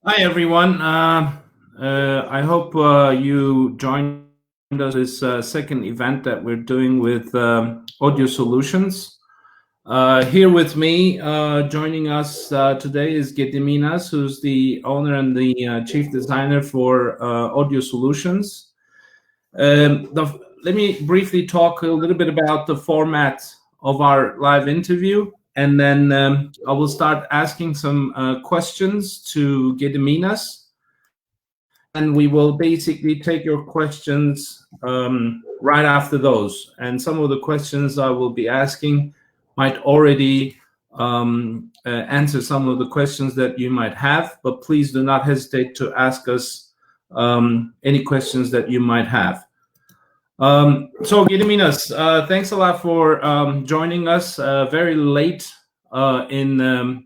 Hi, everyone. I hope you joined us this second event that we're doing with AudioSolutions. Here with me, joining us today is Gediminas, who's the owner and the chief designer for AudioSolutions. Let me briefly talk a little bit about the format of our live interview, and then I will start asking some questions to Gediminas, and we will basically take your questions right after those. And some of the questions I will be asking might already answer some of the questions that you might have, but please do not hesitate to ask us any questions that you might have. So Gediminas, thanks a lot for joining us very late in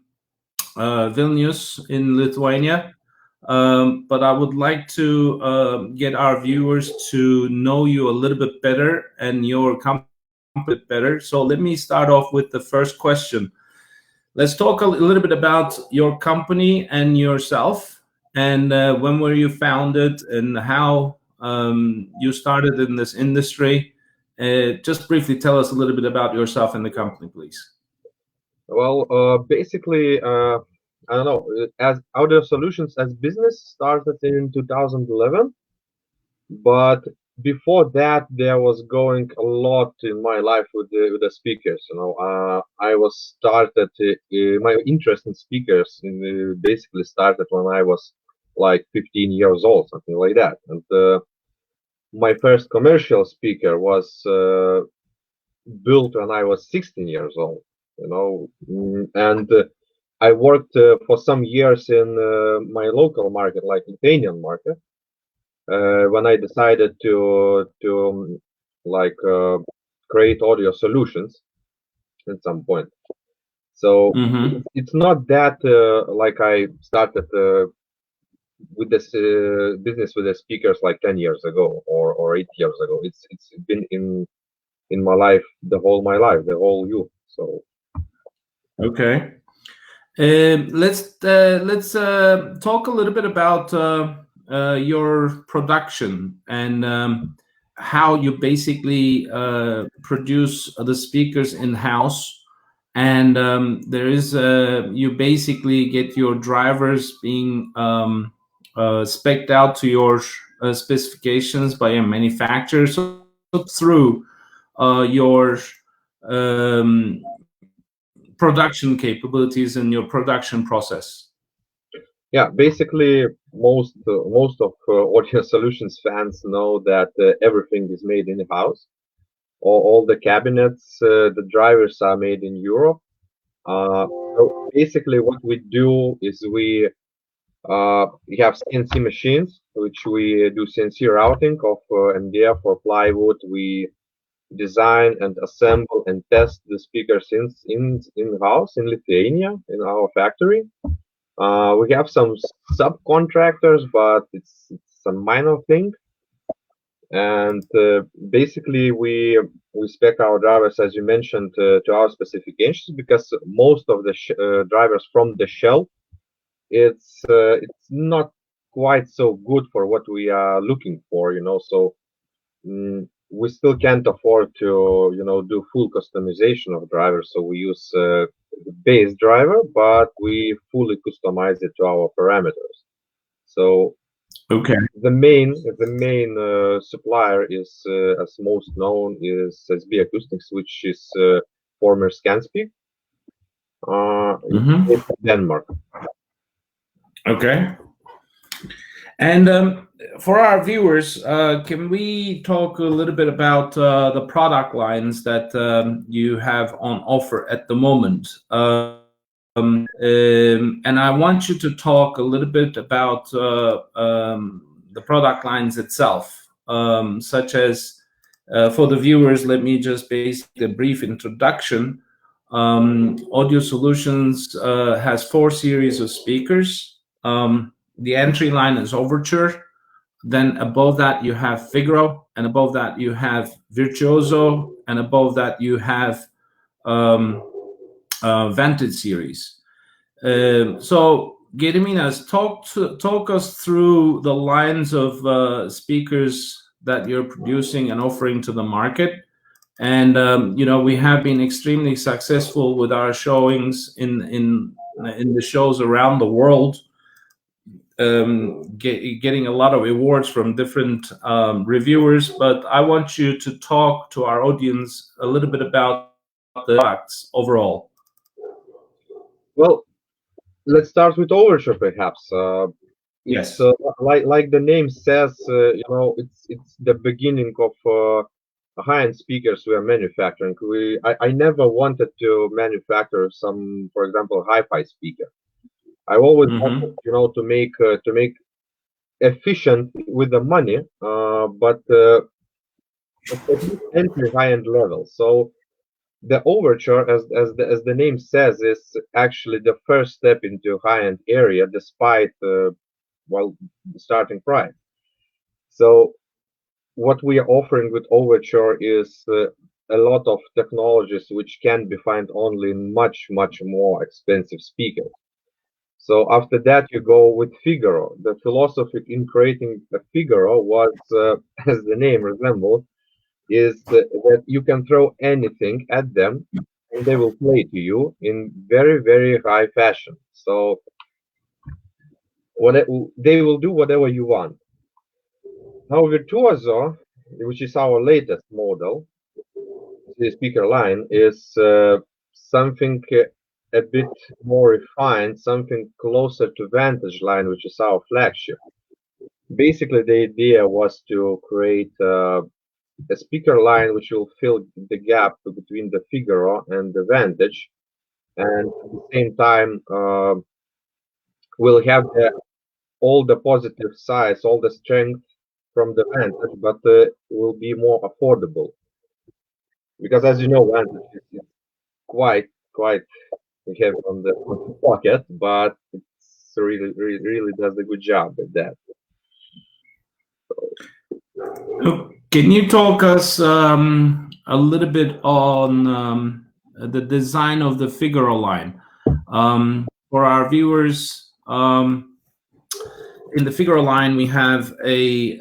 Vilnius in Lithuania. But I would like to get our viewers to know you a little bit better and your company better. So let me start off with the first question. Let's talk a little bit about your company and yourself, and when were you founded and how you started in this industry. Just briefly tell us a little bit about yourself and the company, please. Well, basically, I don't know, as AudioSolutions as business started in 2011, but before that there was going a lot in my life with the speakers. I was started my interest in speakers basically started when I was like 15 years old, something like that, and my first commercial speaker was built when I was 16 years old. And I worked for some years in my local market, like Lithuanian market, when I decided to create AudioSolutions at some point. So it's not that like I started with this business with the speakers like 10 years ago or 8 years ago. It's been in my life, the whole youth. So okay, let's talk a little bit about your production and how you basically produce the speakers in-house. And there is you basically get your drivers being spec'd out to your specifications by a manufacturer. So through your production capabilities and your production process. Yeah, basically most of AudioSolutions fans know that everything is made in house. All the cabinets, the drivers are made in Europe. So basically, what we do is we have CNC machines, which we do CNC routing of MDF or plywood. We design and assemble and test the speakers in house in Lithuania in our factory. We have some subcontractors, but it's a minor thing. And basically, we spec our drivers, as you mentioned, to our specifications, because most of the drivers from the shelf, it's not quite so good for what we are looking for, So we still can't afford to, do full customization of drivers. So we use the base driver, but we fully customize it to our parameters. So okay, the main supplier is, as most known, is SB Acoustics, which is former Scanspeak, in Denmark. Okay. And for our viewers, can we talk a little bit about the product lines that you have on offer at the moment? And I want you to talk a little bit about the product lines itself, such as for the viewers, let me just basically a brief introduction. AudioSolutions has 4 series of speakers. The entry line is Overture. Then above that you have Figaro, and above that you have Virtuoso, and above that you have Vantage series. So Gediminas, talk us through the lines of speakers that you're producing and offering to the market. And we have been extremely successful with our showings in the shows around the world, getting a lot of awards from different reviewers. But I want you to talk to our audience a little bit about the products overall. Well, let's start with Overture, perhaps. Yes. Like the name says, it's the beginning of high-end speakers we are manufacturing. I never wanted to manufacture some, for example, hi-fi speaker. I always wanted, to make efficient with the money, but at least entry high-end level. So the Overture, as the name says, is actually the first step into high-end area, despite the starting price. So what we are offering with Overture is a lot of technologies which can be found only in much more expensive speakers. So after that, you go with Figaro. The philosophy in creating a Figaro was, as the name resembles, is that you can throw anything at them and they will play to you in very high fashion. So they will do whatever you want. Now Virtuoso, which is our latest model, the speaker line, is something a bit more refined, something closer to Vantage line, which is our flagship. Basically, the idea was to create a speaker line which will fill the gap between the Figaro and the Vantage, and at the same time will have all the positive sides, all the strength from the Vantage, but will be more affordable. Because as you know, Vantage is quite heavy on the pocket, but it's really does a good job at that. Can you talk us a little bit on the design of the Figaro line? For our viewers, in the Figaro line, we have a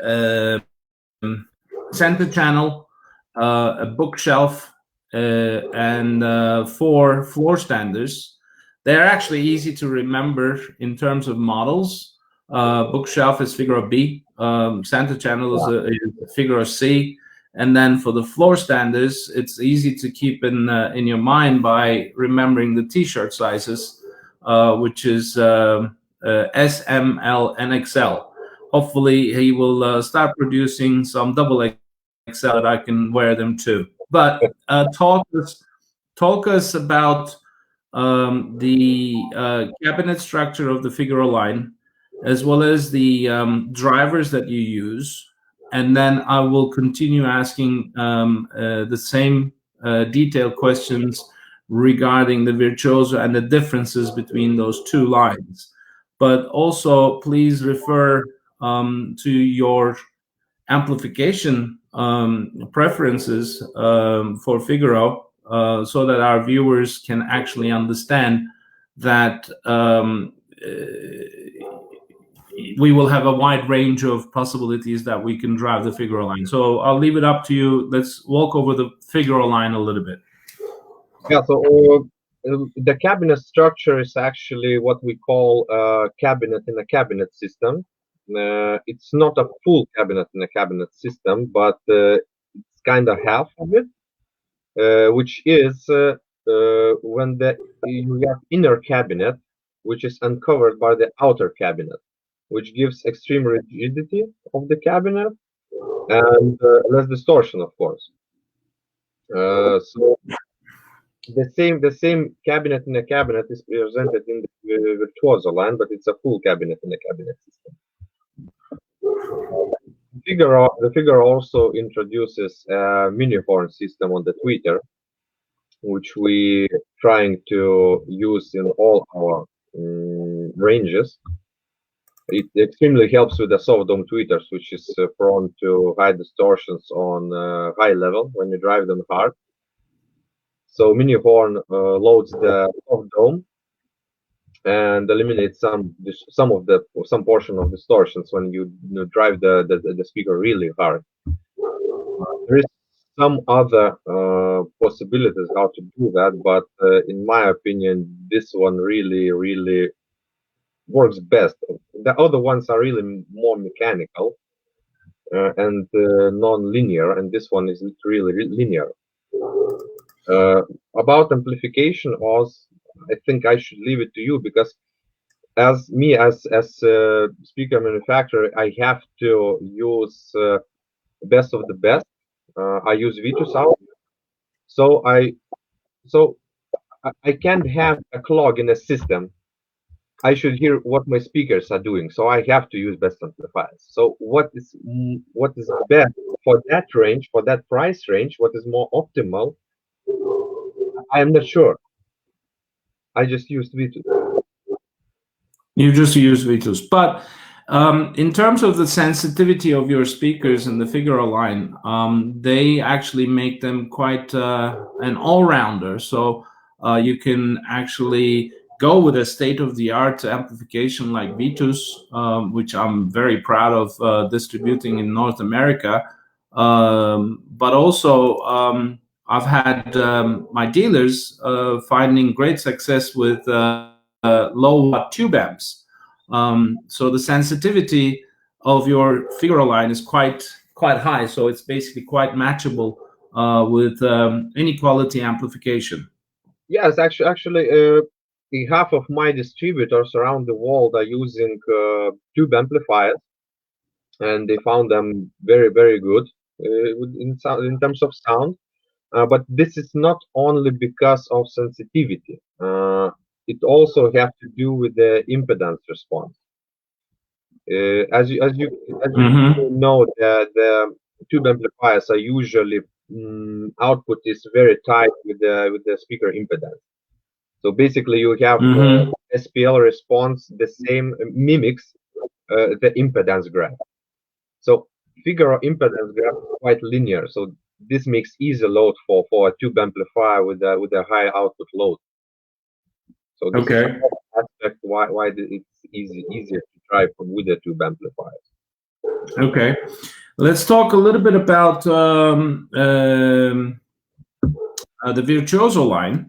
center channel, a bookshelf, and 4 floor standers. They're actually easy to remember in terms of models. Bookshelf is Figaro B, center channel is Figaro C, and then for the floor standers, it's easy to keep in your mind by remembering the T-shirt sizes, which is S, M, L, and XL. Hopefully, he will start producing some double XL that I can wear them too. But talk us about the cabinet structure of the Figaro line, as well as the drivers that you use, and then I will continue asking the same detailed questions regarding the Virtuoso and the differences between those 2 lines. But also, please refer to your amplification preferences for Figaro, so that our viewers can actually understand that we will have a wide range of possibilities that we can drive the Figaro line. So I'll leave it up to you. Let's walk over the Figaro line a little bit. Yeah, so the cabinet structure is actually what we call a cabinet in a cabinet system. It's not a full cabinet in a cabinet system, but it's kind of half of it, which is when you have inner cabinet, which is uncovered by the outer cabinet. which gives extreme rigidity of the cabinet and less distortion, of course. So the same cabinet in a cabinet is presented in the Virtuoso line, but it's a full cabinet in a cabinet system. The Figaro also introduces a Miniform System on the tweeter, which we trying to use in all our ranges. It extremely helps with the soft dome tweeters, which is prone to high distortions on high level when you drive them hard. So Miniform loads the soft dome and eliminates some portion of distortions when you drive the speaker really hard. There is some other possibilities how to do that, but in my opinion, this one really works best. The other ones are really more mechanical and non-linear, and this one is really linear. About amplification, Oz, I think I should leave it to you because as speaker manufacturer, I have to use best of the best. I use Vitus out, so I can't have a clog in the system. I should hear what my speakers are doing, so I have to use best amplifiers. So what is best for that range, for that price range? What is more optimal? I am not sure. I just used Vitus. You just use Vitus, but in terms of the sensitivity of your speakers in the Figaro line, they actually make them quite an all-rounder. So you can actually go with a state-of-the-art amplification like Vitus, which I'm very proud of distributing in North America. But also, I've had my dealers finding great success with low watt tube amps. So the sensitivity of your Figaro line is quite high. So it's basically quite matchable with any quality amplification. Yes, actually, half of my distributors around the world are using tube amplifiers, and they found them very good in terms of sound. But this is not only because of sensitivity. It also has to do with the impedance response. As you know, the tube amplifiers are usually output is very tight with the speaker impedance. So basically, you have SPL response the same mimics the impedance graph. So Figaro impedance graph is quite linear. So this makes easy load for a tube amplifier with a high output load. So this is aspect why it's easier to drive with the tube amplifiers. Okay, let's talk a little bit about the Virtuoso line,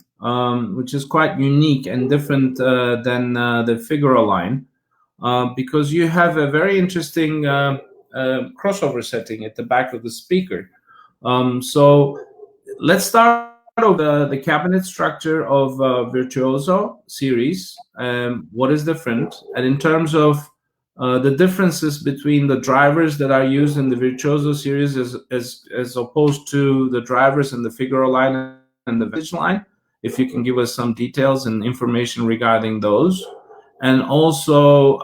which is quite unique and different than the Figaro line, because you have a very interesting crossover setting at the back of the speaker. So let's start with the cabinet structure of Virtuoso series. What is different? And in terms of the differences between the drivers that are used in the Virtuoso series as opposed to the drivers in the Figaro line and the Vintage line, if you can give us some details and information regarding those. And also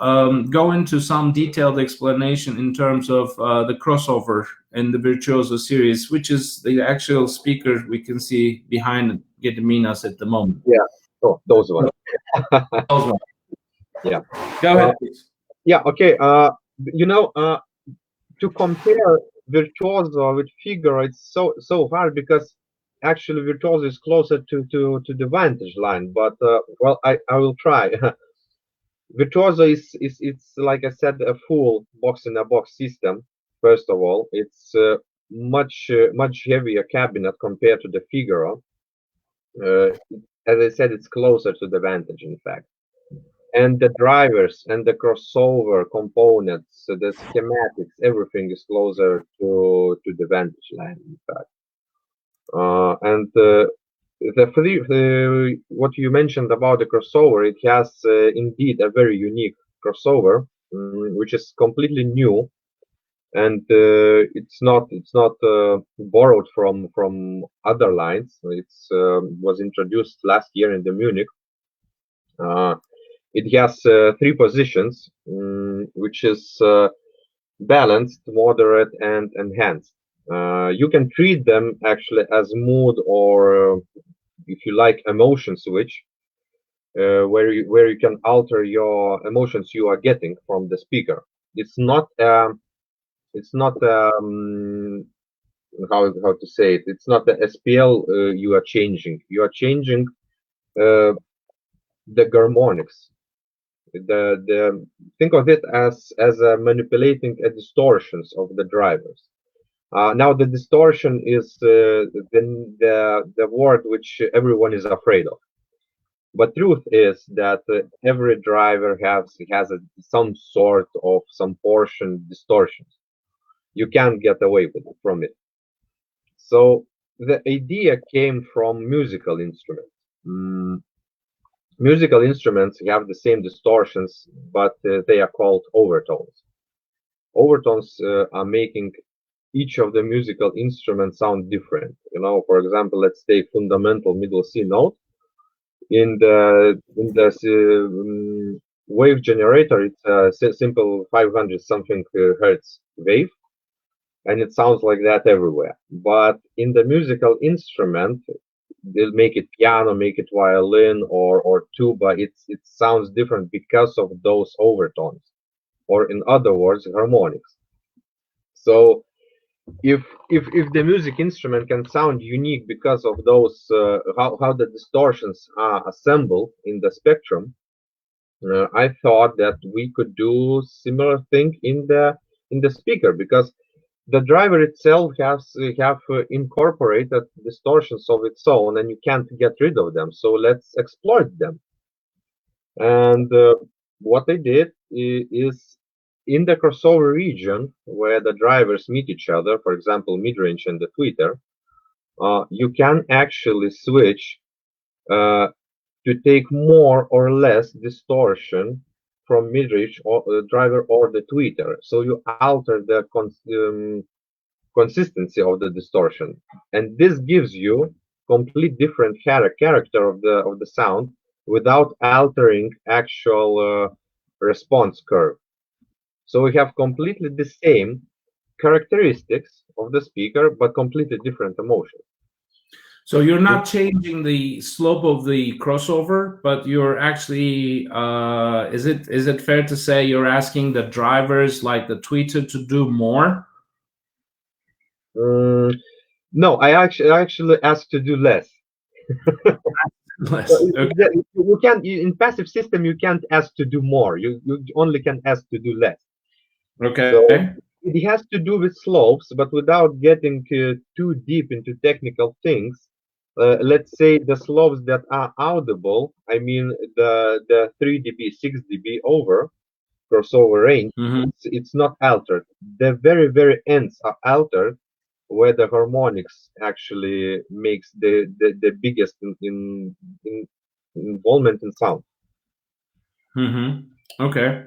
go into some detailed explanation in terms of the crossover in the Virtuoso series, which is the actual speaker we can see behind Gediminas at the moment. Yeah, those ones. Those ones. Yeah. Go ahead, please. Yeah, okay. To compare Virtuoso with Figaro, it's so hard because actually Virtuoso is closer to the Vantage line, but well, I will try. Virtuoso is it's like I said, a full box in a box system. First of all, it's much heavier cabinet compared to the Figaro. As I said, it's closer to the Vantage, in fact. And the drivers and the crossover components, the schematics, everything is closer to the Vantage line, in fact. What you mentioned about the crossover, it has indeed a very unique crossover. which is completely new, and it's not borrowed from other lines. It's was introduced last year in the Munich. Uh, it has three positions, which is balanced, moderate, and enhanced. You can treat them actually as mood or, if you like, emotion switch, where you can alter your emotions you are getting from the speaker. It's not how to say it. It's not the SPL you are changing. You are changing uh, the harmonics. The think of it as manipulating a distortions of the drivers. Now the distortion is the word which everyone is afraid of. But truth is that every driver has some sort of some portion distortions. You can't get away from it. So the idea came from musical instruments. Musical instruments have the same distortions, but they are called overtones. Overtones are making each of the musical instruments sound different. For example, let's take fundamental middle C note. In the wave generator, it's a simple 500 something hertz wave, and it sounds like that everywhere. But in the musical instrument, they'll make it piano, make it violin or tuba. It sounds different because of those overtones, or in other words, harmonics. So if the music instrument can sound unique because of those how the distortions are assembled in the spectrum, I thought that we could do similar thing in the speaker, because the driver itself have incorporated distortions of its own, and you can't get rid of them. So let's exploit them. And what I did is, in the crossover region where the drivers meet each other, for example, mid-range and the tweeter, you can actually switch to take more or less distortion from mid-range or driver or the tweeter. So you alter the consistency of the distortion, and this gives you complete different character of the sound without altering actual response curve. So we have completely the same characteristics of the speaker, but completely different emotion. So you're not changing the slope of the crossover, but you're actually, is it fair to say you're asking the drivers like the tweeter to do more? No, I actually asked to do less. Less. Okay. You can't in passive system you can't ask to do more. You only can ask to do less. Okay. So it has to do with slopes, but without getting too deep into technical things. Let's say the slopes that are audible, I mean the 3 dB, 6 dB over crossover range, it's not altered. The very ends are altered, where the harmonics actually makes the biggest in involvement in sound. Okay.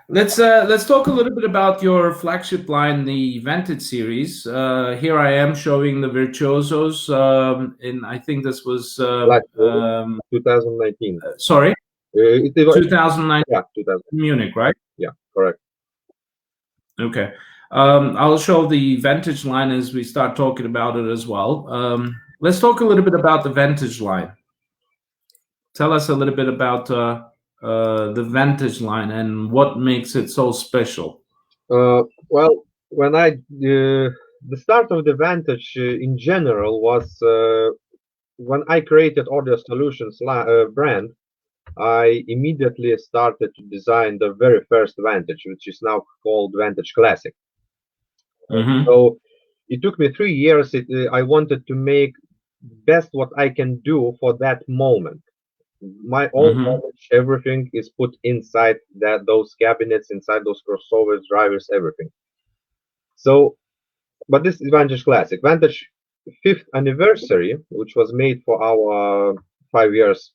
Let's talk a little bit about your flagship line, the Vantage series. Here I am showing the Virtuosos. I think this was 2019. Sorry, 2009. Yeah, 2000. Munich, right? Yeah, correct. Okay. I'll show the Vantage line as we start talking about it as well. Let's talk a little bit about the Vantage line. Tell us a little bit about the Vantage line and what makes it so special. Well, when the start of the Vantage in general was when I created AudioSolutions brand. I immediately started to design the very first Vantage, which is now called Vantage Classic. So it took me 3 years. I wanted to make best what I can do for that moment. My own knowledge, everything is put inside those cabinets, inside those crossovers, drivers, everything. So, but this is Vantage Classic. Vantage 5th anniversary, which was made for our 5 years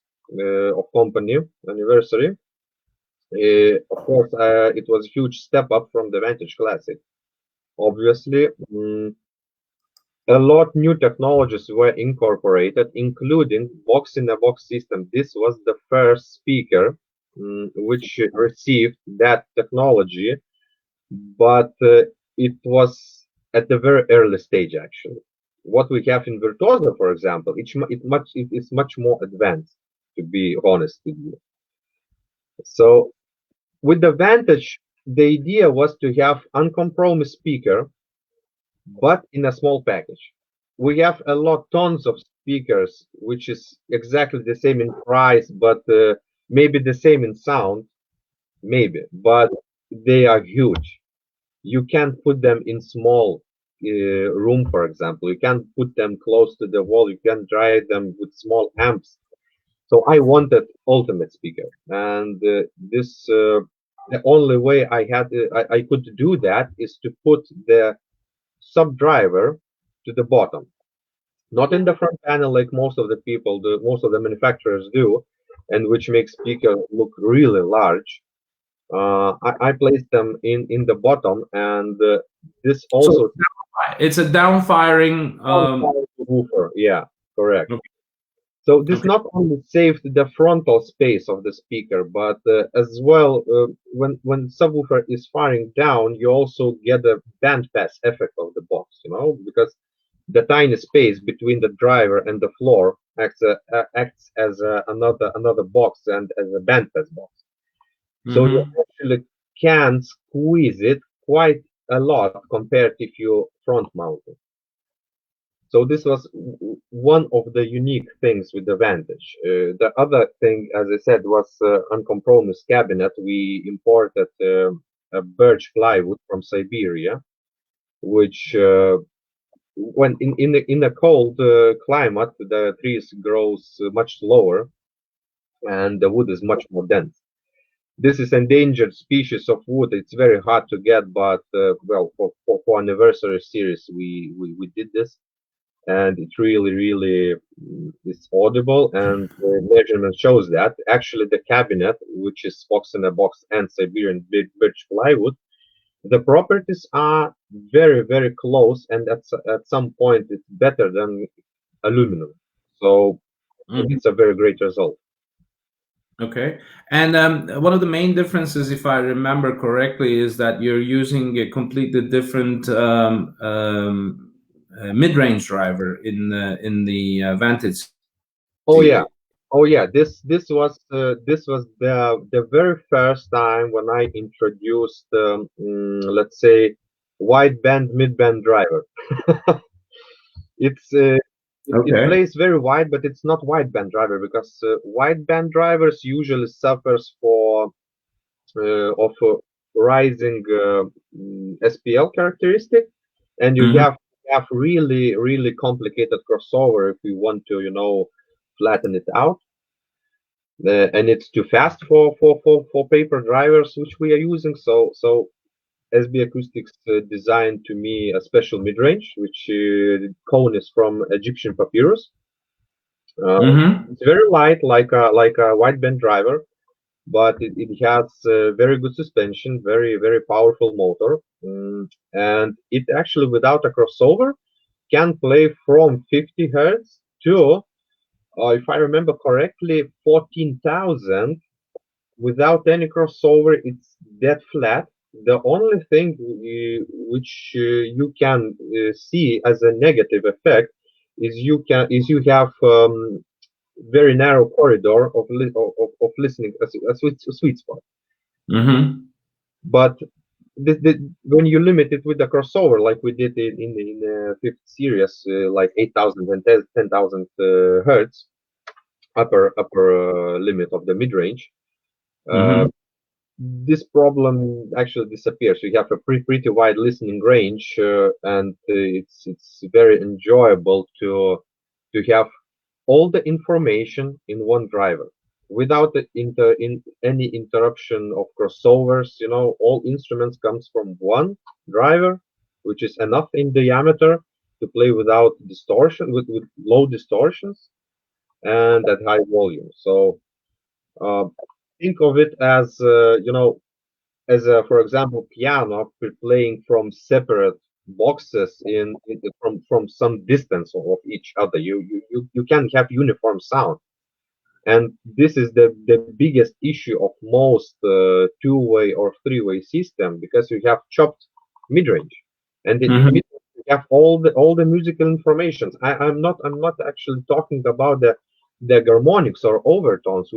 of company anniversary. Of course, it was a huge step up from the Vantage Classic. Obviously, a lot new technologies were incorporated, including box-in-a-box system. This was the first speaker which received that technology, but it was at the very early stage actually. What we have in Virtuoso, for example, it is much more advanced, to be honest with you. So with the Vantage, the idea was to have uncompromised speaker, but in a small package. We have tons of speakers, which is exactly the same in price, but maybe the same in sound, maybe, but they are huge. You can't put them in small room, for example. You can't put them close to the wall. You can't drive them with small amps. So I wanted ultimate speaker, and the only way I could do that is to put the sub driver to the bottom, not in the front panel like most of the manufacturers do, and which makes speaker look really large. I placed them in the bottom, and this So also it's a downfiring. woofer. Yeah, correct. Okay. So this Okay. not only saved the frontal space of the speaker, but as well, when subwoofer is firing down, you also get a bandpass effect of the box, because the tiny space between the driver and the floor acts as another box and as a bandpass box. So you Mm-hmm. actually can squeeze it quite a lot compared if you front mount it. So this was one of the unique things with the Vantage. The other thing, as I said, was uncompromised cabinet. We imported a birch plywood from Siberia, which when in a cold climate, the trees grows much slower and the wood is much more dense. This is endangered species of wood. It's very hard to get, but well, for anniversary series, we did this, and it really is audible, and the measurement shows that actually the cabinet, which is box in a box and Siberian big birch plywood, the properties are very close, and at some point it's better than aluminum. So Mm-hmm. it's a very great result. Okay. And one of the main differences, if I remember correctly, is that you're using a completely different mid-range driver in the Vantage Oh yeah, series. oh yeah. This was the very first time when I introduced, let's say, wideband midband driver. It's it Okay. plays very wide, but it's not wideband driver because wideband drivers usually suffers for of rising SPL characteristic, and you Mm-hmm. have really complicated crossover if you want to flatten it out. And it's too fast for paper drivers which we are using. So SB Acoustics designed to me a special mid-range, which cone is from Egyptian papyrus. Mm-hmm. It's very light, like a wideband driver, but it has very good suspension, very powerful motor, and it actually without a crossover can play from 50 hertz to, if I remember correctly, 14,000 without any crossover. It's dead flat. The only thing which you can see as a negative effect is you have very narrow corridor of listening, a sweet spot. Mm-hmm. But when you limit it with the crossover, like we did in the fifth series, like 8,000 and 10,000 hertz upper limit of the mid range, uh, Mm-hmm. this problem actually disappears. You have a pretty wide listening range, and it's very enjoyable to have all the information in one driver without any interruption of crossovers. All instruments comes from one driver, which is enough in diameter to play without distortion, with low distortions and at high volume. So uh, think of it as as a, for example, piano playing from separate boxes from some distance of each other. You can have uniform sound, and this is the biggest issue of most two-way or three-way system, because you have chopped mid-range, and in Mhm. mid you have all the musical information. I'm not actually talking about the harmonics or overtones,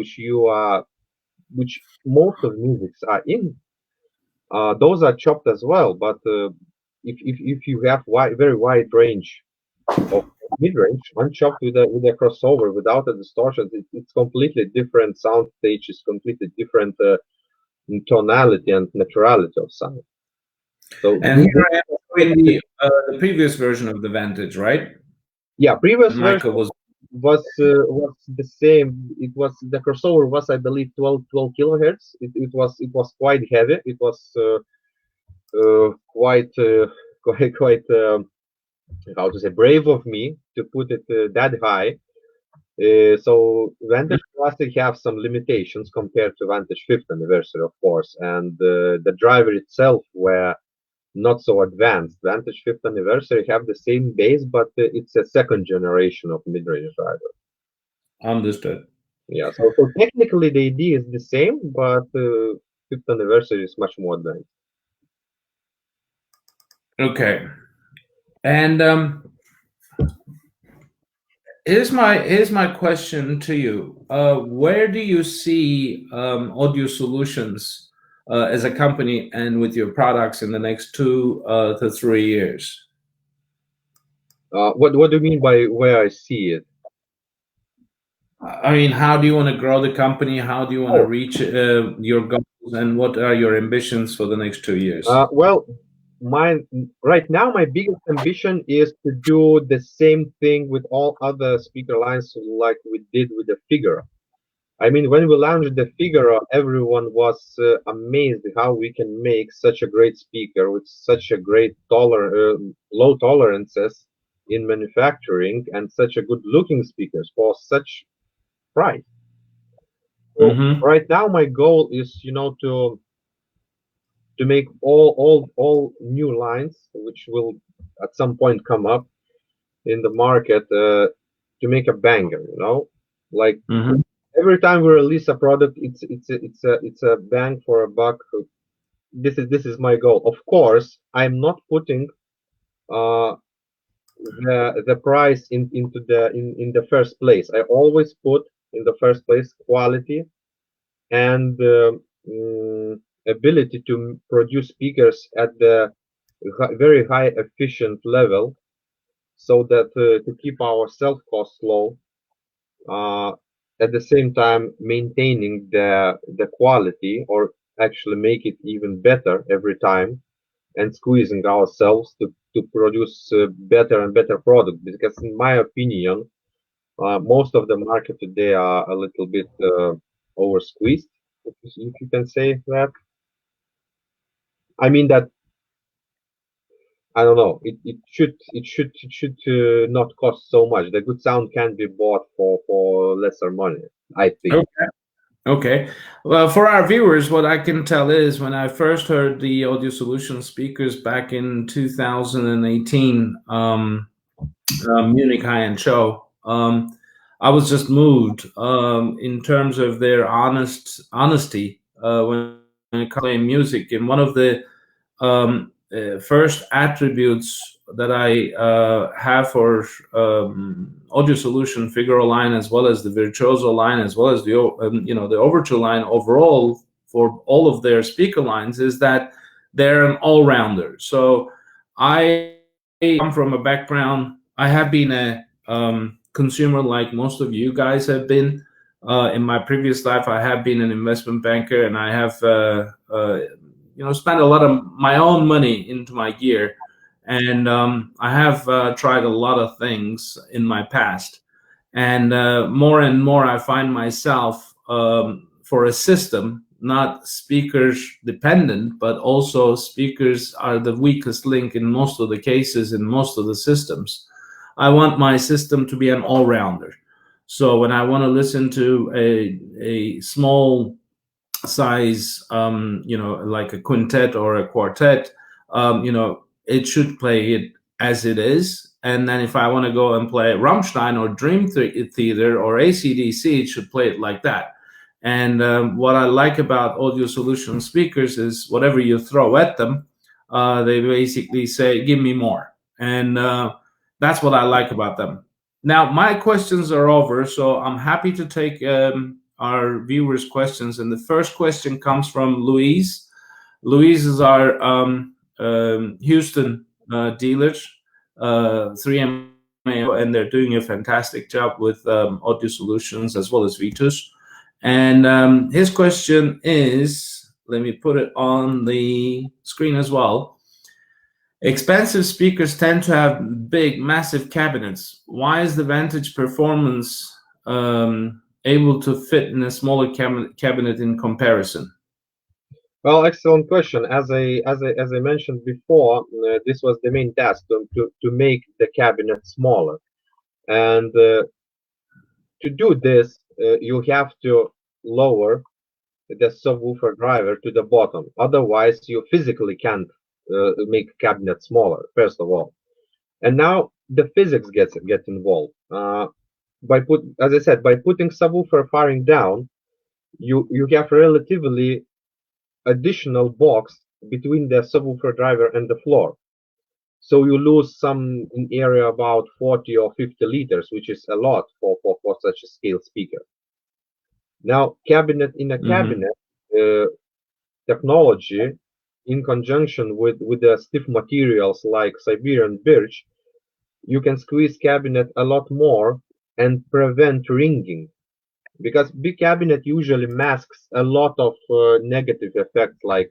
which most of musics are in. Those are chopped as well, but if you have very wide range of mid-range, unchopped with a crossover without a distortion, it's completely different sound stage, is completely different tonality and naturality of sound. So And here I am showing the previous version of the Vantage, right? yeah, And previous version Michael was. was the same. It was the crossover was, I believe, 12 kilohertz. It was quite heavy. It was quite quite how to say, brave of me to put it that high. So Vantage Classic have some limitations compared to Vantage 5th anniversary, of course, and the driver itself were not so advanced. Vantage 5th anniversary have the same base, but it's a second generation of mid-range driver. Understood. Yeah, so technically the idea is the same, but 5th anniversary is much more advanced. Okay. And here's my question to you. Where do you see AudioSolutions as a company and with your products in the next 2 to 3 years? What do you mean by where I see it? I mean, how do you want to grow the company? How do you want to Oh, reach your goals? And what are your ambitions for the next 2 years? well, my right now my biggest ambition is to do the same thing with all other speaker lines like we did with the Figaro. I mean, when we launched the Figaro, everyone was amazed how we can make such a great speaker with such a great low tolerances in manufacturing, and such a good looking speakers for such price. So Mm-hmm. right now my goal is, to make all new lines, which will at some point come up in the market, to make a banger. Like Mm-hmm. every time we release a product, it's a bang for a buck. This is my goal. Of course, I'm not putting uh, the price in the first place. I always put in the first place quality and ability to produce speakers at the very high efficient level, so that to keep our self costs low, uh, at the same time maintaining the quality, or actually make it even better every time, and squeezing ourselves to produce better and better product, because in my opinion, most of the market today are a little bit over squeezed, if you can say that. I mean that, I don't know. It should not cost so much. The good sound can be bought for lesser money, I think. Okay. Okay. Well, for our viewers, what I can tell is when I first heard the Audio Solutions speakers back in 2018, Munich high-end show, I was just moved in terms of their honesty when it comes to playing music. And one of the first attributes that I have for Audio Solution Figaro line, as well as the Virtuoso line, as well as the Overture line overall for all of their speaker lines, is that they're an all-rounder. So I come from a background. I have been a consumer like most of you guys have been. In my previous life, I have been an investment banker, and I have spent a lot of my own money into my gear, and I have tried a lot of things in my past, and more and more I find myself for a system, not speakers dependent, but also speakers are the weakest link in most of the cases in most of the systems. I want my system to be an all-rounder. So when I want to listen to a small size, like a quintet or a quartet, it should play it as it is. And then if I want to go and play Rammstein or Dream Theater or AC/DC, it should play it like that. And what I like about AudioSolutions speakers is whatever you throw at them, they basically say, give me more. And that's what I like about them. Now, my questions are over, so I'm happy to take our viewers' questions. And the first question comes from Louise. Louise is our Houston dealers, 3M, and they're doing a fantastic job with AudioSolutions as well as Vitus. And his question is, let me put it on the screen as well. Expensive speakers tend to have big, massive cabinets. Why is the Vantage performance able to fit in a smaller cabinet in comparison? Well, excellent question. As I mentioned before, this was the main task to make the cabinet smaller, and to do this, you have to lower the subwoofer driver to the bottom. Otherwise, you physically can't make a cabinet smaller. First of all, and now the physics gets involved. As I said, by putting subwoofer firing down, you have relatively additional box between the subwoofer driver and the floor. So you lose some in area about 40 or 50 liters, which is a lot for such a scale speaker. Now, cabinet in a cabinet technology, in conjunction with the stiff materials like Siberian birch, you can squeeze cabinet a lot more and prevent ringing. Because big cabinet usually masks a lot of negative effects like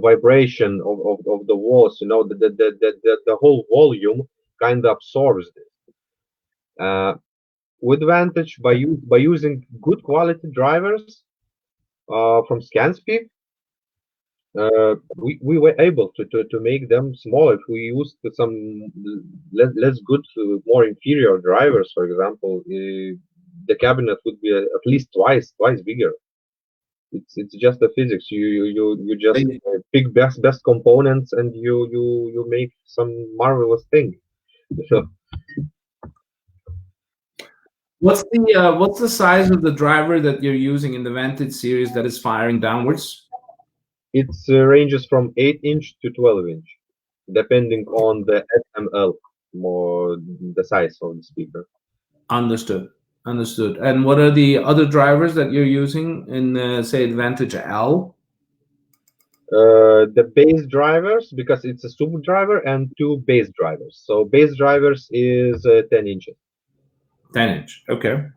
vibration of the walls. The whole volume kind of absorbs this. With Vantage, by using good quality drivers from ScanSpeak, we were able to make them small. If we used some less good, more inferior drivers, for example, the cabinet would be at least twice bigger. It's just the physics. You just pick best components and you make some marvelous thing. So, what's the size of the driver that you're using in the Vantage series that is firing downwards? It ranges from 8-inch to 12-inch, depending on the SML, more the size of the speaker. Understood. And what are the other drivers that you're using in, say, Vantage L? The bass drivers, because it's a sub driver, and 2 bass drivers. So bass drivers is 10 inches. 10-inch. Okay.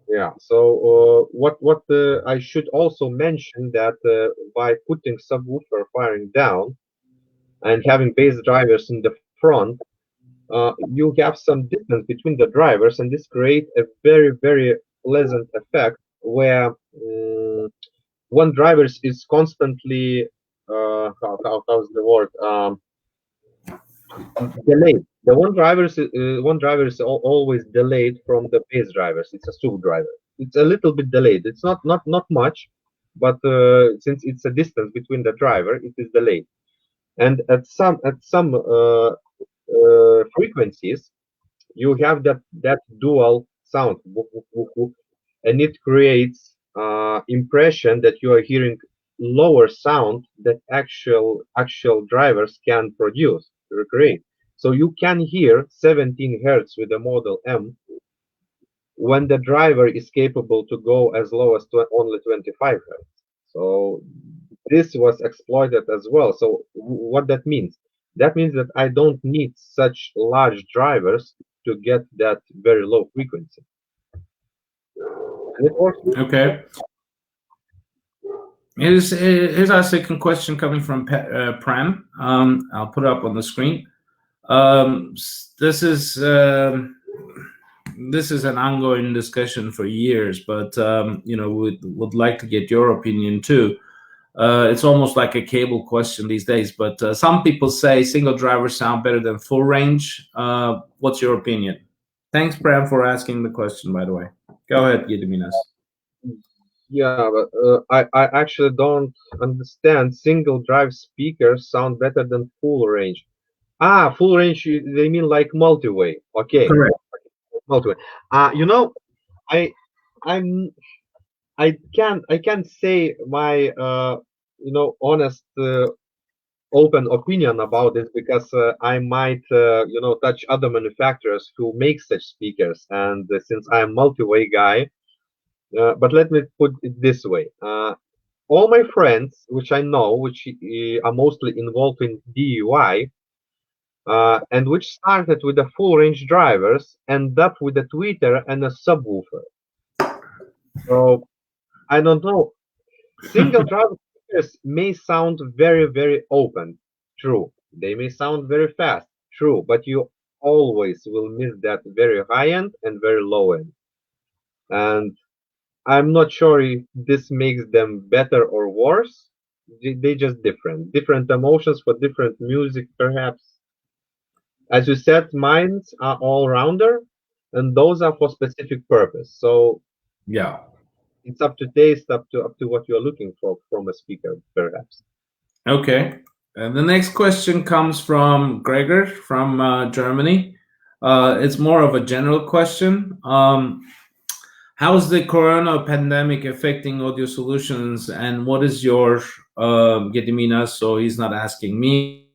Yeah. So what I should also mention that by putting subwoofer firing down and having bass drivers in the front, you have some distance between the drivers, and this creates a very, very pleasant effect where one driver is constantly how's the word delayed. The one driver is always delayed from the bass drivers. It's a sub driver. It's a little bit delayed. It's not much, but since it's a distance between the driver, it is delayed. And at some frequencies, you have that dual sound, and it creates impression that you are hearing lower sound that actual drivers can recreate. So you can hear 17 hertz with the Model M when the driver is capable to go as low as only 25 hertz. So this was exploited as well. So what that means? That means that I don't need such large drivers to get that very low frequency. And it works. Okay. Here's our second question coming from Pram. I'll put it up on the screen. This is an ongoing discussion for years, but would like to get your opinion too. It's almost like a cable question these days, but some people say single drivers sound better than full range. What's your opinion? Thanks, Pram, for asking the question, by the way. Go ahead, Gediminas. Yeah, but I actually don't understand. Single drive speakers sound better than full range. Ah, full range, they mean like multi-way. Okay, Correct. multi-way. You know, I I'm I can't say my honest open opinion about this because I might touch other manufacturers who make such speakers, and since I'm multi-way guy, but let me put it this way. All my friends, which I know, which are mostly involved in DUI, and which started with the full range drivers, end up with a tweeter and a subwoofer. So I don't know. Single driver speakers may sound very, very open. True. They may sound very fast. True. But you always will miss that very high end and very low end. And I'm not sure if this makes them better or worse. They just different. Different emotions for different music, perhaps. As you said, mines are all rounder, and those are for specific purpose. So Yeah. it's up to taste, up to what you're looking for from a speaker, perhaps. Okay. The next question comes from Gregor from Germany. It's more of a general question. How's the corona pandemic affecting audio solutions, and what is your Gediminas? So he's not asking me.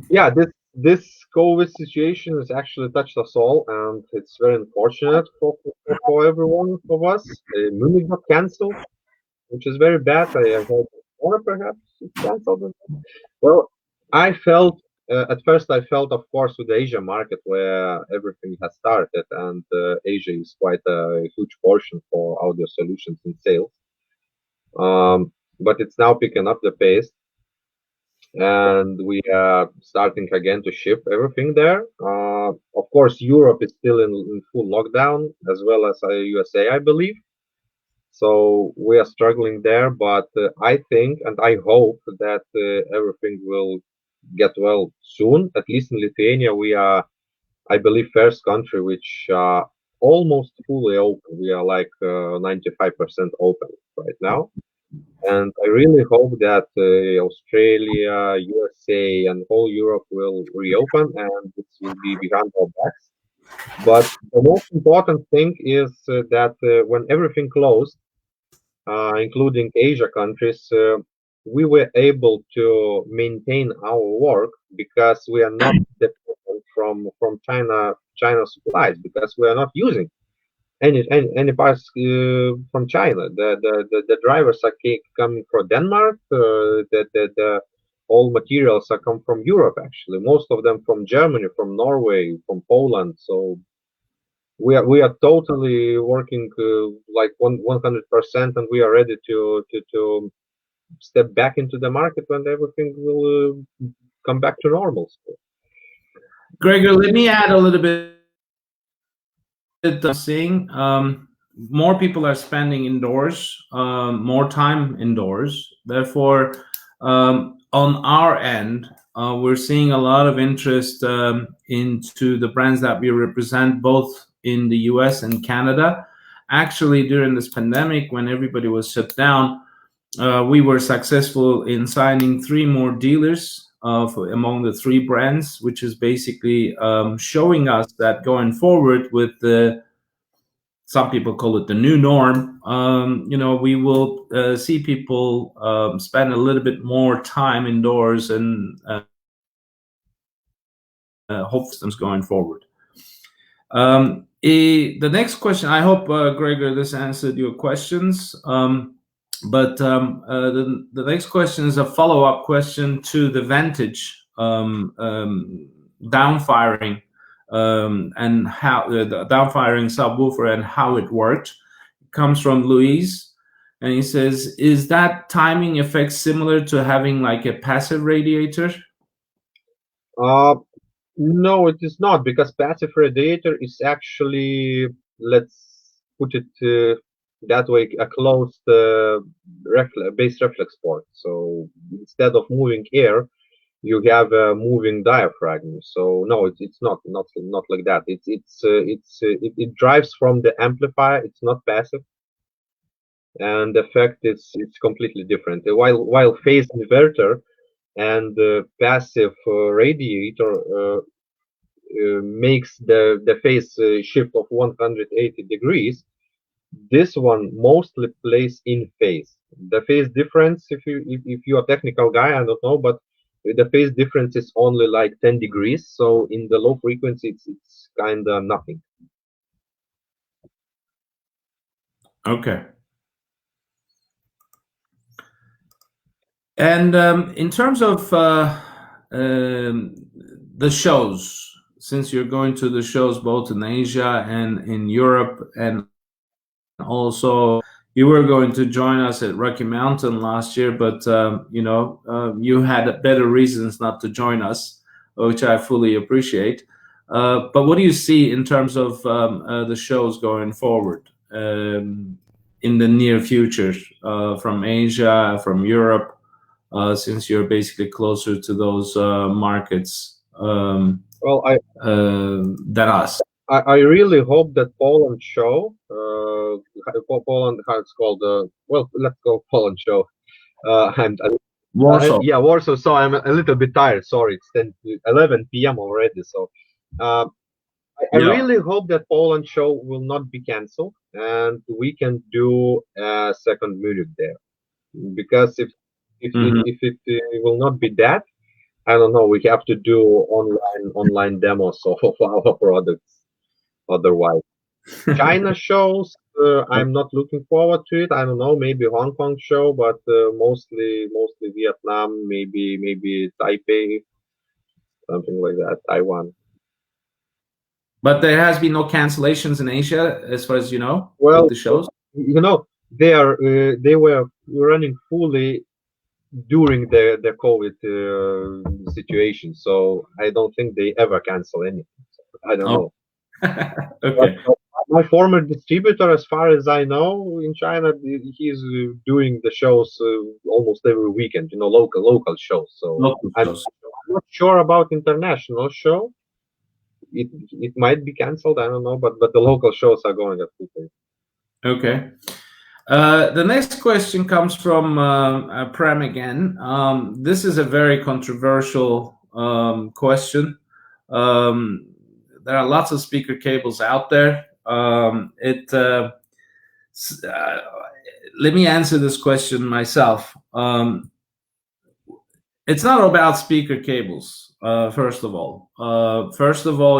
Yeah, this COVID situation has actually touched us all, and it's very unfortunate for everyone of us. Munich got cancelled, which is very bad. I heard more perhaps it's cancelled. Well, I felt at first I felt, of course, with the Asia market where everything has started, and Asia is quite a huge portion for audio solutions in sales. But it's now picking up the pace, and we are starting again to ship everything there. Of course, Europe is still in full lockdown, as well as USA, I believe. So we are struggling there, but I think and I hope that everything will get well soon. At least in Lithuania, we are, I believe, first country which almost fully open. We are like 95% open right now. And I really hope that Australia, USA, and whole Europe will reopen and this will be behind our backs. But the most important thing is that when everything closed, including Asia countries, we were able to maintain our work because we are not dependent from China supplies because we are not using any parts from China. The drivers are coming from Denmark. The all materials are come from Europe actually. Most of them from Germany, from Norway, from Poland. So we are totally working like 100%, and we are ready to step back into the market when everything will come back to normal. So, Gregor, let me add a little bit. Seeing more people are spending indoors, more time indoors. Therefore, on our end, we're seeing a lot of interest into the brands that we represent, both in the US and Canada. Actually, during this pandemic, when everybody was shut down, we were successful in signing 3 more dealers among the 3 brands, which is basically showing us that going forward with the, some people call it the new norm, we will see people spend a little bit more time indoors and hope systems going forward. The next question, I hope, Gregor, this answered your questions. But the next question is a follow-up question to the Vantage downfiring and how the downfiring subwoofer and how it worked. It comes from Luis, and he says, "Is that timing effect similar to having like a passive radiator?" uh, no, it is not because passive radiator is actually, let's put it that way, a closed base reflex port. So instead of moving air, you have a moving diaphragm. So no, it's not like that. It drives from the amplifier. It's not passive, and the effect is it's completely different. While phase inverter and passive radiator makes the phase shift of 180 degrees. This one mostly plays in phase. The phase difference, if you are a technical guy, I don't know, but the phase difference is only like 10 degrees. So in the low frequency, it's kind of nothing. Okay. And in terms of the shows, since you're going to the shows both in Asia and in Europe, and also you were going to join us at Rocky Mountain last year, but you had better reasons not to join us, which I fully appreciate. But what do you see in terms of the shows going forward in the near future from Asia, from Europe? Since you're basically closer to those markets than us. I really hope that Poland show, Poland, how it's called, well, let's go Poland show. Warsaw. Yeah, Warsaw. So I'm a little bit tired. Sorry, it's 11 p.m. already. So I really hope that Poland show will not be canceled and we can do a second Munich there. Because if it will not be that, I don't know. We have to do online demos of our products. Otherwise, China shows, I'm not looking forward to it. I don't know. Maybe Hong Kong show, but mostly Vietnam. Maybe Taipei, something like that. Taiwan. But there has been no cancellations in Asia, as far as you know, well, with the shows. They were running fully during the COVID situation, so I don't think they ever cancel anything. So I don't know. Okay. But my former distributor, as far as I know, in China, he's doing the shows almost every weekend. Local shows. So I'm not sure about international show. It might be cancelled. I don't know, but the local shows are going at full pace. Okay. The next question comes from Prem again. This is a very controversial question. There are lots of speaker cables out there. Let me answer this question myself. It's not about speaker cables, first of all.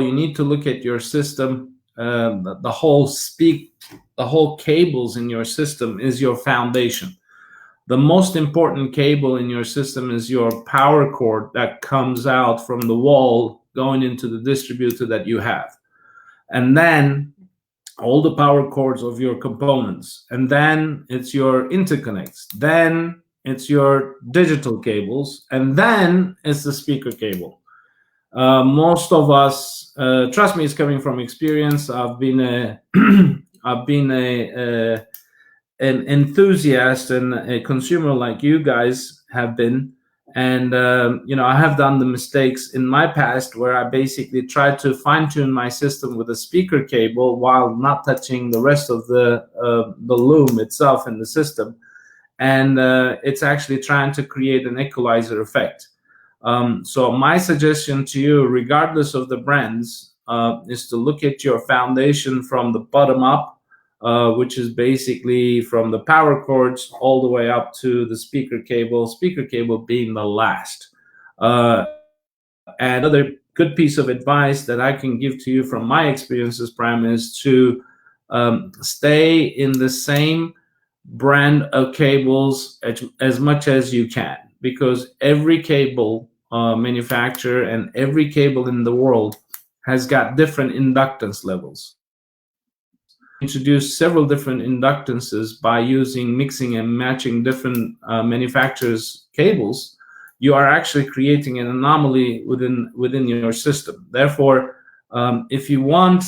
You need to look at your system. The whole cables in your system is your foundation. The most important cable in your system is your power cord that comes out from the wall going into the distributor that you have. And then all the power cords of your components. And then it's your interconnects. Then it's your digital cables. And then it's the speaker cable. Most of us, trust me, it's coming from experience. I've been an enthusiast and a consumer like you guys have been, and I have done the mistakes in my past where I basically tried to fine-tune my system with a speaker cable while not touching the rest of the loom itself in the system, and it's actually trying to create an equalizer effect. So my suggestion to you, regardless of the brands, is to look at your foundation from the bottom up, which is basically from the power cords all the way up to the speaker cable being the last. And another good piece of advice that I can give to you from my experiences, Prem, is to stay in the same brand of cables as much as you can, because every cable manufacturer and every cable in the world has got different inductance levels. Introduce several different inductances by mixing and matching different manufacturers' cables. You are actually creating an anomaly within your system. Therefore, if you want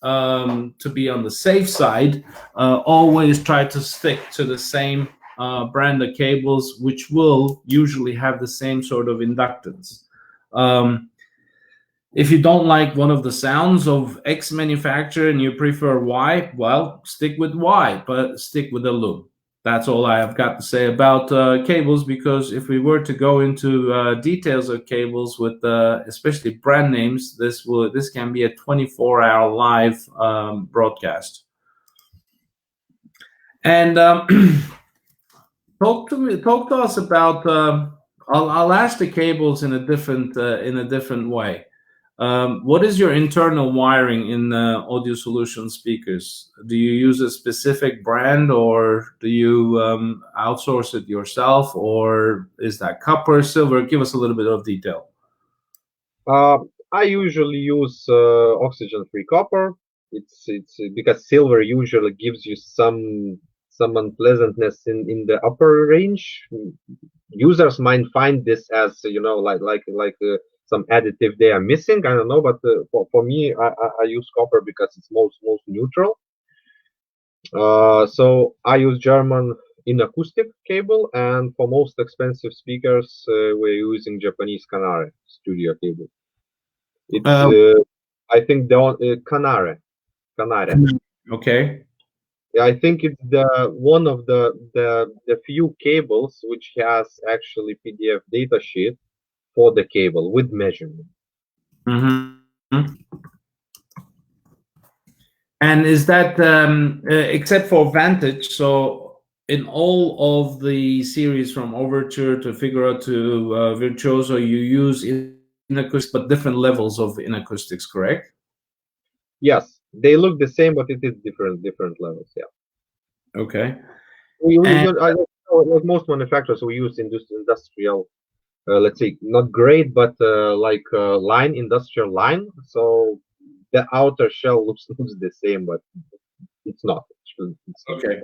to be on the safe side, always try to stick to the same brand of cables, which will usually have the same sort of inductance. If you don't like one of the sounds of X manufacturer and you prefer Y, well, stick with Y, but stick with the loop. That's all I have got to say about cables, because if we were to go into details of cables with especially brand names, this can be a 24-hour live broadcast. And talk to us about. I'll ask the cables in a different way. What is your internal wiring in AudioSolutions speakers? Do you use a specific brand, or do you outsource it yourself, or is that copper, silver? Give us a little bit of detail. I usually use oxygen-free copper. It's because silver usually gives you some unpleasantness in the upper range. Users might find this as like some additive they are missing. I don't know, but for me, I use copper because it's most neutral. So I use German in acoustic cable, and for most expensive speakers, we're using Japanese Canare studio cable. It's I think the Canare. Okay. Yeah, I think it's the one of the few cables which has actually PDF data sheet for the cable with measurement. Mm-hmm. And is that except for Vantage? So in all of the series from Overture to Figaro to Virtuoso, you use in acoustics, but different levels of in acoustics, correct? Yes, they look the same, but it is different levels. Yeah. Okay. Like most manufacturers, we use industrial, let's say not grade, but like line industrial line. So the outer shell looks the same, but it's not. It's not. Okay.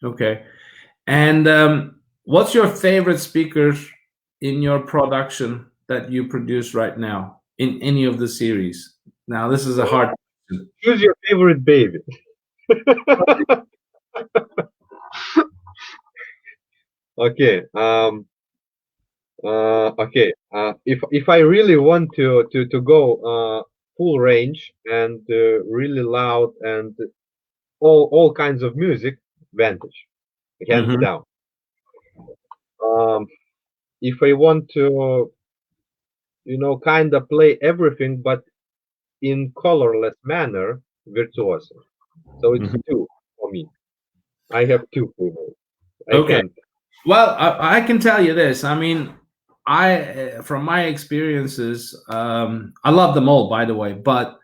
Okay. And what's your favorite speaker in your production that you produce right now in any of the series? Now, this is a hard question. Choose your favorite baby. Okay. Okay. If I really want to go full range and really loud and all kinds of music, Vantage, hands Mm-hmm. down. If I want to, kind of play everything, but in colorless manner, Virtuoso. So it's two for me. I have two favorites. I Okay. can't. Well, I can tell you this. I mean, from my experiences, I love them all, by the way, but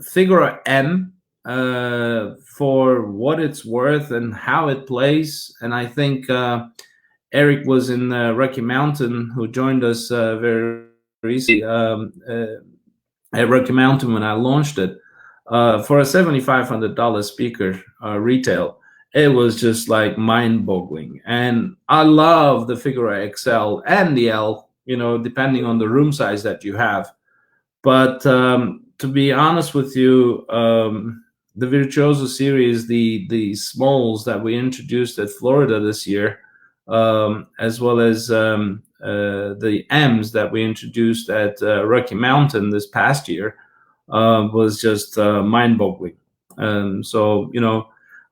Figaro M, for what it's worth and how it plays, and I think Eric was in Rocky Mountain, who joined us very recently at Rocky Mountain when I launched it, for a $7,500 speaker retail. It was just like mind-boggling, and I love the Figaro XL and the L, depending on the room size that you have. But to be honest with you, the Virtuoso series, the smalls that we introduced at Florida this year, as well as the M's that we introduced at Rocky Mountain this past year, was just mind-boggling. So,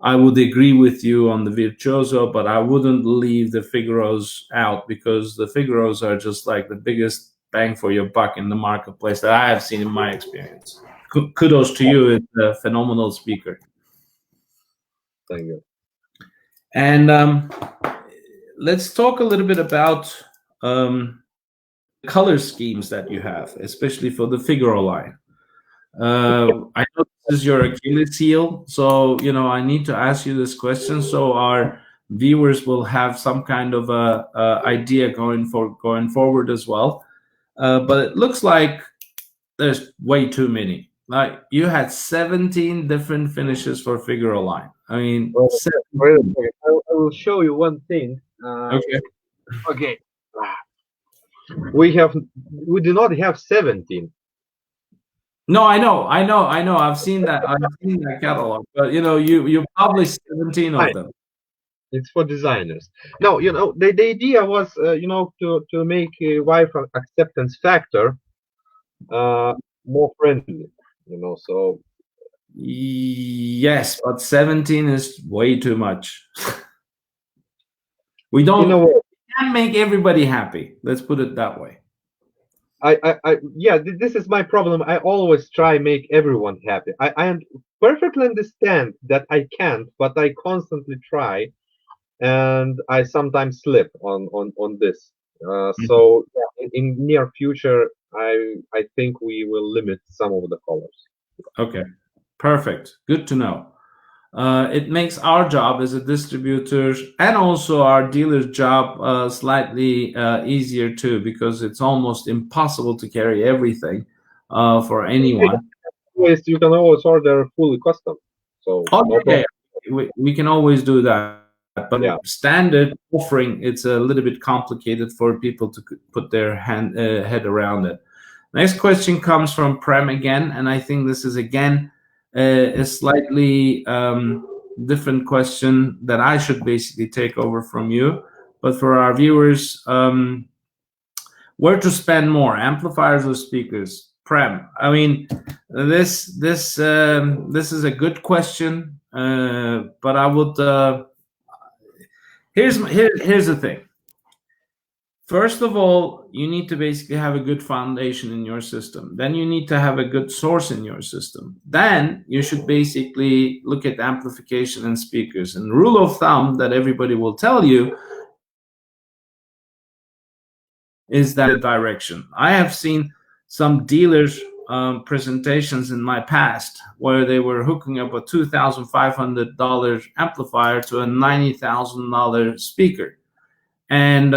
I would agree with you on the Virtuoso, but I wouldn't leave the Figaros out, because the Figaros are just like the biggest bang for your buck in the marketplace that I have seen in my experience. Kudos to you. It's a phenomenal speaker. Thank you. And let's talk a little bit about color schemes that you have, especially for the Figaro line. I know this is your Achilles heel, so I need to ask you this question so our viewers will have some kind of a idea going forward as well. But it looks like there's way too many. Like, you had 17 different finishes for Figaro line. I mean, Well, 17. I will show you one thing. Okay. Okay. We do not have 17. No, I know. I've seen that. I've seen that catalog. But you published 17 of them. It's for designers. No, the idea was, to make wife acceptance factor uh, more friendly. So Yes, but 17 is way too much. We in a way, can't make everybody happy. Let's put it that way. yeah, this is my problem. I always try make everyone happy. I perfectly understand that I can't, but I constantly try, and I sometimes slip on this. So yeah, in near future, I think we will limit some of the colors. Okay, perfect. Good to know. It makes our job as a distributor and also our dealer's job slightly easier too, because it's almost impossible to carry everything for anyone. Always, you can always order fully custom, so Oh, no yeah, problem. we can always do that. But Yeah. standard offering, it's a little bit complicated for people to put their head around it. Next question comes from Prem again, and I think this is again a slightly different question that I should basically take over from you. But for our viewers, where to spend more, amplifiers or speakers? Prem, I mean, this is a good question, but I would here's the thing. First of all, you need to basically have a good foundation in your system. Then you need to have a good source in your system. Then you should basically look at amplification and speakers. And rule of thumb that everybody will tell you is that direction. I have seen some dealers presentations in my past where they were hooking up a $2,500 amplifier to a $90,000 speaker. And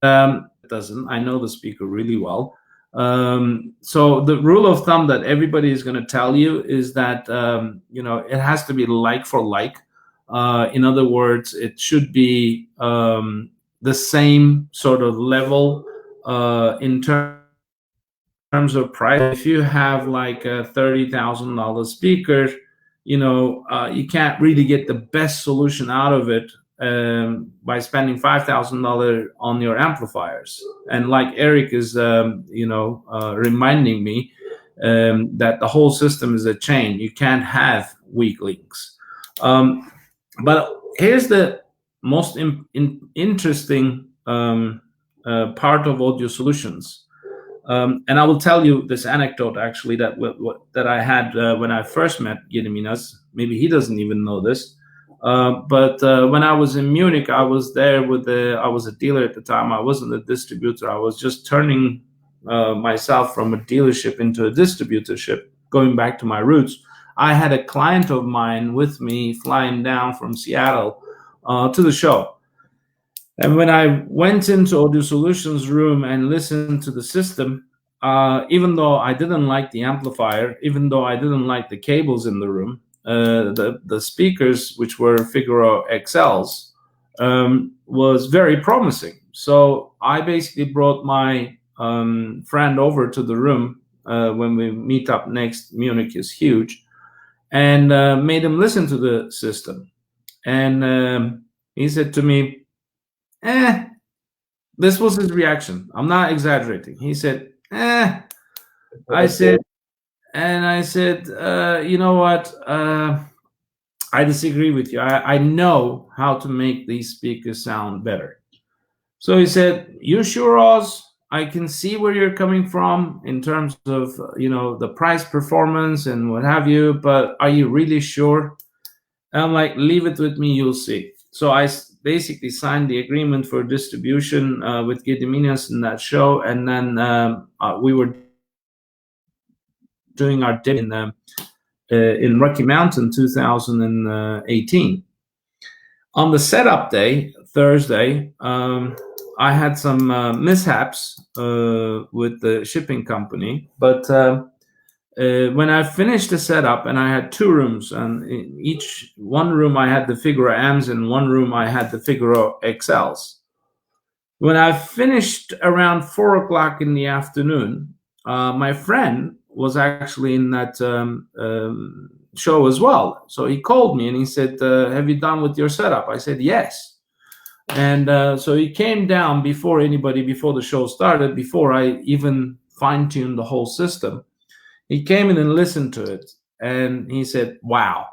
it doesn't. I know the speaker really well. So the rule of thumb that everybody is going to tell you is that it has to be like for like. In other words, it should be the same sort of level in terms of price. If you have like a $30,000 speaker, you can't really get the best solution out of it by spending $5,000 on your amplifiers. And like Eric is, reminding me that the whole system is a chain. You can't have weak links. But here's the most interesting part of AudioSolutions. And I will tell you this anecdote actually that I had when I first met Gediminas. Maybe he doesn't even know this. But when I was in Munich, I was there I was a dealer at the time. I wasn't a distributor. I was just turning myself from a dealership into a distributorship, going back to my roots. I had a client of mine with me flying down from Seattle to the show. And when I went into AudioSolutions room and listened to the system, even though I didn't like the amplifier, even though I didn't like the cables in the room, the speakers, which were Figaro XLs, was very promising. So I basically brought my friend over to the room when we meet up next. Munich is huge, and made him listen to the system. And he said to me, this was his reaction. I'm not exaggerating. He said, I said, you know what? I disagree with you. I know how to make these speakers sound better. So he said, you sure, Oz? I can see where you're coming from in terms of, the price performance and what have you, but are you really sure? And I'm like, leave it with me, you'll see. So I basically signed the agreement for distribution with Gediminas in that show, and then we were doing our demo in Rocky Mountain 2018. On the setup day, Thursday, I had some mishaps with the shipping company, but when I finished the setup, and I had two rooms, and in one room I had the Figaro M's, and one room I had the Figaro XLs. When I finished around 4 o'clock in the afternoon, my friend was actually in that show as well. So he called me and he said, have you done with your setup? I said, yes. And so he came down before the show started, before I even fine-tuned the whole system. He came in and listened to it, and he said, wow,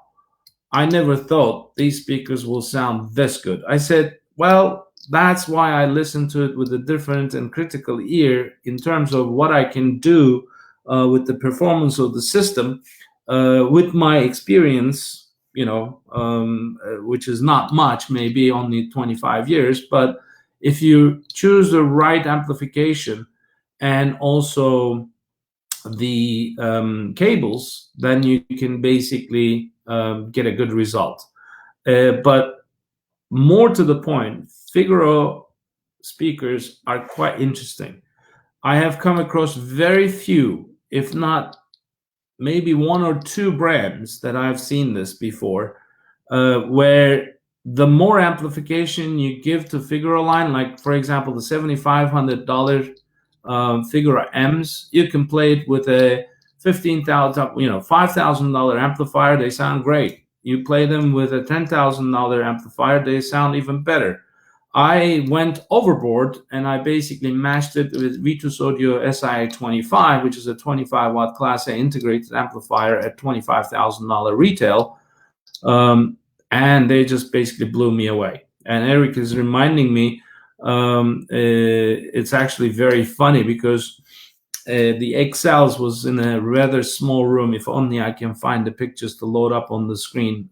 I never thought these speakers will sound this good. I said, well, that's why I listen to it with a different and critical ear in terms of what I can do with the performance of the system, with my experience, which is not much, maybe only 25 years. But if you choose the right amplification and also the cables, then you can basically get a good result. But more to the point, Figaro speakers are quite interesting. I have come across very few, if not maybe one or two brands that I've seen this before, where the more amplification you give to Figaro line, like for example the $7,500 Figaro M's, you can play it with a $5,000 amplifier, they sound great. You play them with a $10,000 amplifier, they sound even better. I went overboard and I basically matched it with Vitus Audio SI25, which is a 25 watt Class A integrated amplifier at $25,000 retail. And they just basically blew me away. And Eric is reminding me, it's actually very funny because the XLs was in a rather small room. If only I can find the pictures to load up on the screen.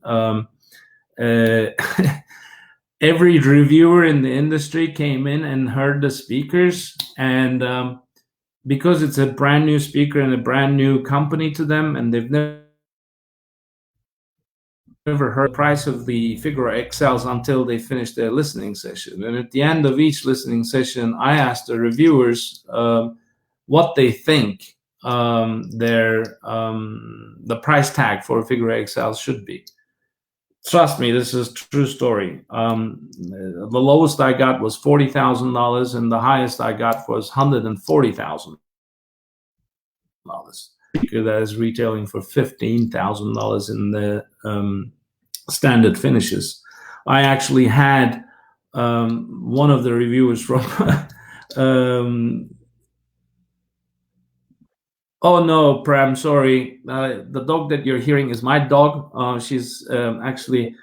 Every reviewer in the industry came in and heard the speakers, and because it's a brand new speaker and a brand new company to them, and they've never heard the price of the Figaro XLs until they finished their listening session. And at the end of each listening session, I asked the reviewers what they think the price tag for a Figaro XL should be. Trust me, this is a true story. The lowest I got was $40,000, and the highest I got was $140,000. That is retailing for $15,000 in the standard finishes. I actually had one of the reviewers from oh no, Pram, sorry. The dog that you're hearing is my dog. She's actually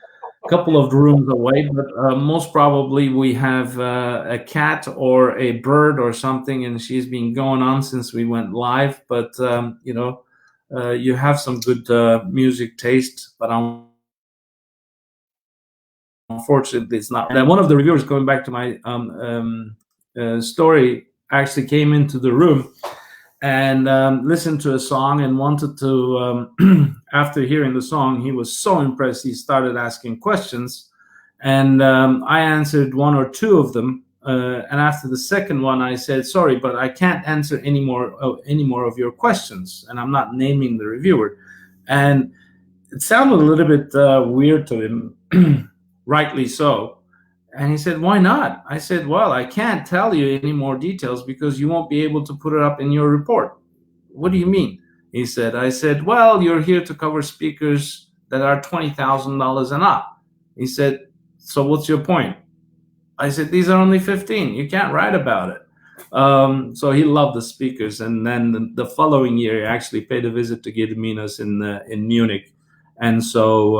a couple of rooms away, but most probably we have a cat or a bird or something, and she's been going on since we went live. But you have some good music taste, but unfortunately it's not. And one of the reviewers, going back to my story, actually came into the room and listened to a song and wanted to, after hearing the song, he was so impressed, he started asking questions. And I answered one or two of them. And after the second one, I said, sorry, but I can't answer any more of your questions. And I'm not naming the reviewer. And it sounded a little bit weird to him, rightly so. And he said, why not? I said, well, I can't tell you any more details because you won't be able to put it up in your report. What do you mean? He said, I said, well, you're here to cover speakers that are $20,000 and up. He said, so what's your point? I said, these are only 15. You can't write about it. So he loved the speakers. And then the following year, he actually paid a visit to Gediminas in Munich. And so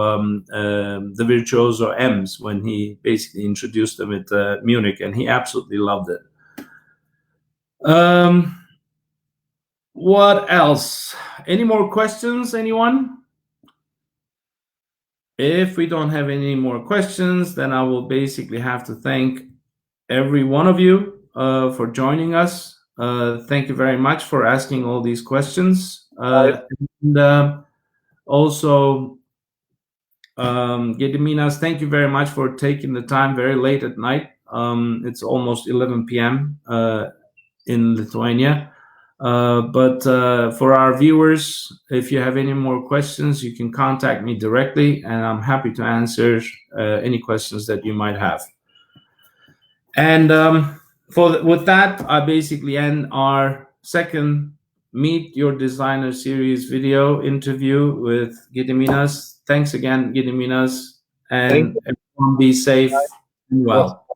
the Virtuoso M's, when he basically introduced them at Munich, and he absolutely loved it. What else? Any more questions, anyone? If we don't have any more questions, then I will basically have to thank every one of you for joining us. Thank you very much for asking all these questions. And also, Gediminas, thank you very much for taking the time very late at night. It's almost 11 p.m. In Lithuania. But for our viewers, if you have any more questions, you can contact me directly, and I'm happy to answer any questions that you might have. And with that, I basically end our second Meet Your Designer series video interview with Gediminas. Thanks again, Gediminas, and everyone be safe and well.